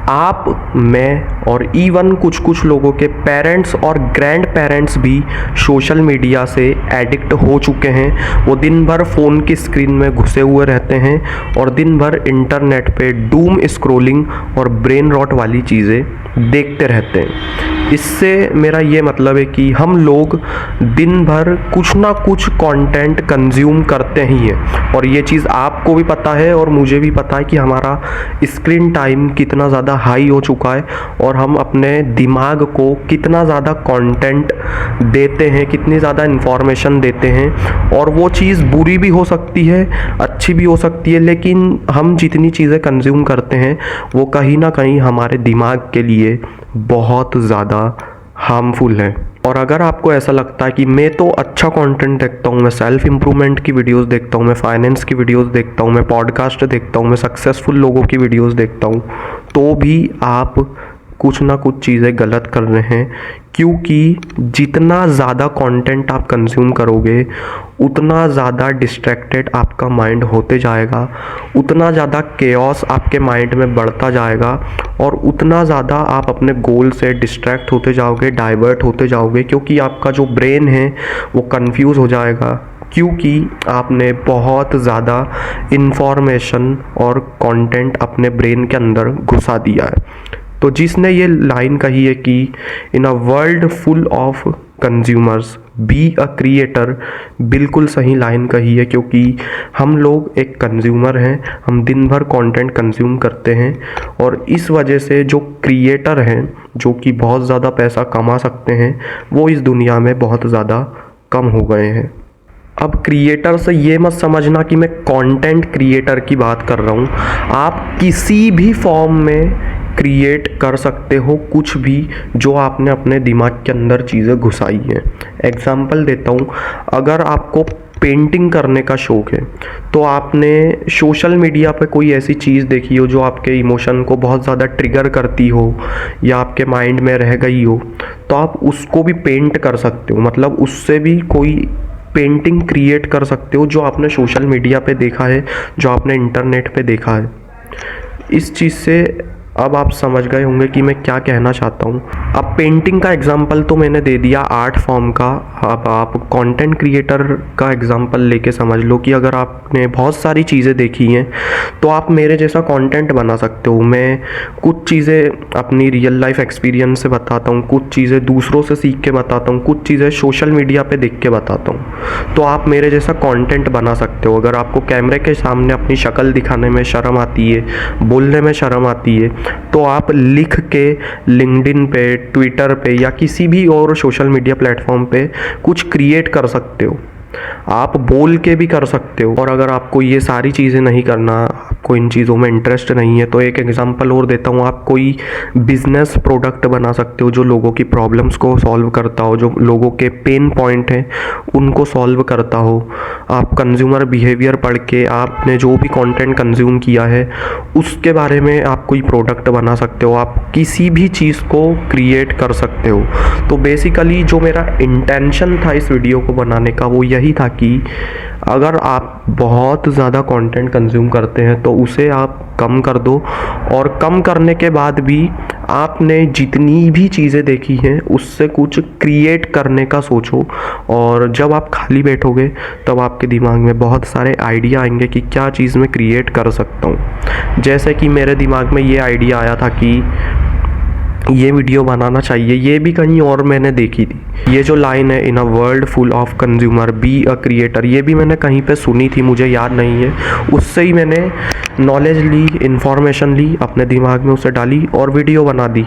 आप, मैं और इवन कुछ कुछ लोगों के पेरेंट्स और ग्रैंड पेरेंट्स भी सोशल मीडिया से एडिक्ट हो चुके हैं। वो दिन भर फ़ोन की स्क्रीन में घुसे हुए रहते हैं और दिन भर इंटरनेट पे डूम स्क्रॉलिंग और ब्रेन रॉट वाली चीज़ें देखते रहते हैं। इससे मेरा ये मतलब है कि हम लोग दिन भर कुछ ना कुछ कंटेंट कंज्यूम करते ही हैं और ये चीज़ आपको भी पता है और मुझे भी पता है कि हमारा स्क्रीन टाइम कितना ज़्यादा हाई हो चुका है और हम अपने दिमाग को कितना ज़्यादा कंटेंट देते हैं, कितनी ज़्यादा इन्फॉर्मेशन देते हैं। और वो चीज़ बुरी भी हो सकती है, अच्छी भी हो सकती है, लेकिन हम जितनी चीज़ें कंज्यूम करते हैं वो कहीं ना कहीं हमारे दिमाग के लिए बहुत ज़्यादा हार्मफुल है। और अगर आपको ऐसा लगता है कि मैं तो अच्छा कंटेंट देखता हूँ, मैं सेल्फ इम्प्रूवमेंट की वीडियोस देखता हूँ, मैं फाइनेंस की वीडियोस देखता हूँ, मैं पॉडकास्ट देखता हूँ, मैं सक्सेसफुल लोगों की वीडियोस देखता हूँ, तो भी आप कुछ ना कुछ चीज़ें गलत कर रहे हैं। क्योंकि जितना ज़्यादा कंटेंट आप कंज्यूम करोगे उतना ज़्यादा डिस्ट्रैक्टेड आपका माइंड होते जाएगा, उतना ज़्यादा केओस आपके माइंड में बढ़ता जाएगा और उतना ज़्यादा आप अपने गोल से डिस्ट्रैक्ट होते जाओगे, डाइवर्ट होते जाओगे, क्योंकि आपका जो ब्रेन है वो कंफ्यूज हो जाएगा, क्योंकि आपने बहुत ज़्यादा इन्फॉर्मेशन और कंटेंट अपने ब्रेन के अंदर घुसा दिया है। तो जिसने ये लाइन कही है कि in a world full of consumers be a creator, बिल्कुल सही लाइन कही है। क्योंकि हम लोग एक कंज्यूमर हैं, हम दिन भर कंटेंट कंज्यूम करते हैं और इस वजह से जो क्रिएटर हैं, जो कि बहुत ज़्यादा पैसा कमा सकते हैं, वो इस दुनिया में बहुत ज़्यादा कम हो गए हैं। अब क्रिएटर से ये मत समझना कि मैं कंटेंट क्रिएटर की बात कर रहा हूँ। आप किसी भी फॉर्म में क्रिएट कर सकते हो कुछ भी जो आपने अपने दिमाग के अंदर चीज़ें घुसाई हैं। एग्जाम्पल देता हूँ, अगर आपको पेंटिंग करने का शौक़ है तो आपने सोशल मीडिया पे कोई ऐसी चीज़ देखी हो जो आपके इमोशन को बहुत ज़्यादा ट्रिगर करती हो या आपके माइंड में रह गई हो, तो आप उसको भी पेंट कर सकते हो। मतलब उससे भी कोई पेंटिंग क्रिएट कर सकते हो जो आपने सोशल मीडिया पे देखा है, जो आपने इंटरनेट पे देखा है। इस चीज़ से अब आप समझ गए होंगे कि मैं क्या कहना चाहता हूँ। अब पेंटिंग का एग्जांपल तो मैंने दे दिया आर्ट फॉर्म का। अब आप कंटेंट क्रिएटर का एग्जांपल लेके समझ लो कि अगर आपने बहुत सारी चीज़ें देखी हैं तो आप मेरे जैसा कंटेंट बना सकते हो। मैं कुछ चीज़ें अपनी रियल लाइफ एक्सपीरियंस से बताता हूँ, कुछ चीज़ें दूसरों से सीख के बताता हूँ, कुछ चीज़ें सोशल मीडिया पे देख के बताता हूँ। तो आप मेरे जैसा कंटेंट बना सकते हो। अगर आपको कैमरे के सामने अपनी शक्ल दिखाने में शर्म आती है, बोलने में शर्म आती है, तो आप लिख के लिंक्डइन पे, ट्विटर पे या किसी भी और सोशल मीडिया प्लेटफॉर्म पे कुछ क्रिएट कर सकते हो। आप बोल के भी कर सकते हो। और अगर आपको ये सारी चीज़ें नहीं करना, आपको इन चीज़ों में इंटरेस्ट नहीं है, तो एक एग्जांपल और देता हूँ। आप कोई बिजनेस प्रोडक्ट बना सकते हो जो लोगों की प्रॉब्लम्स को सॉल्व करता हो, जो लोगों के पेन पॉइंट हैं उनको सॉल्व करता हो। आप कंज्यूमर बिहेवियर पढ़ के आपने जो भी कंटेंट कंज्यूम किया है उसके बारे में आप कोई प्रोडक्ट बना सकते हो। आप किसी भी चीज़ को क्रिएट कर सकते हो। तो बेसिकली जो मेरा इंटेंशन था इस वीडियो को बनाने का वो यही था कि अगर आप बहुत ज़्यादा कंटेंट कंज्यूम करते हैं तो उसे आप कम कर दो, और कम करने के बाद भी आपने जितनी भी चीज़ें देखी हैं उससे कुछ क्रिएट करने का सोचो। और जब आप खाली बैठोगे तब आपके दिमाग में बहुत सारे आइडिया आएंगे कि क्या चीज़ मैं क्रिएट कर सकता हूँ। जैसे कि मेरे दिमाग में ये आइडिया आया था कि ये वीडियो बनाना चाहिए, ये भी कहीं और मैंने देखी थी। ये जो लाइन है in a world full of consumer be a creator, ये भी मैंने कहीं पे सुनी थी, मुझे याद नहीं है। उससे ही मैंने नॉलेज ली, इन्फॉर्मेशन ली, अपने दिमाग में उसे डाली और वीडियो बना दी।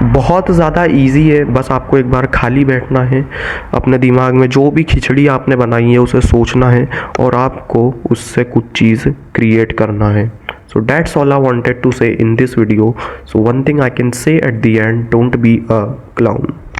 बहुत ज़्यादा इजी है, बस आपको एक बार खाली बैठना है, अपने दिमाग में जो भी खिचड़ी आपने बनाई है उसे सोचना है और आपको उससे कुछ चीज़ क्रिएट करना है। So that's all I wanted to say in this video. So one thing I can say at the end, don't be a clown.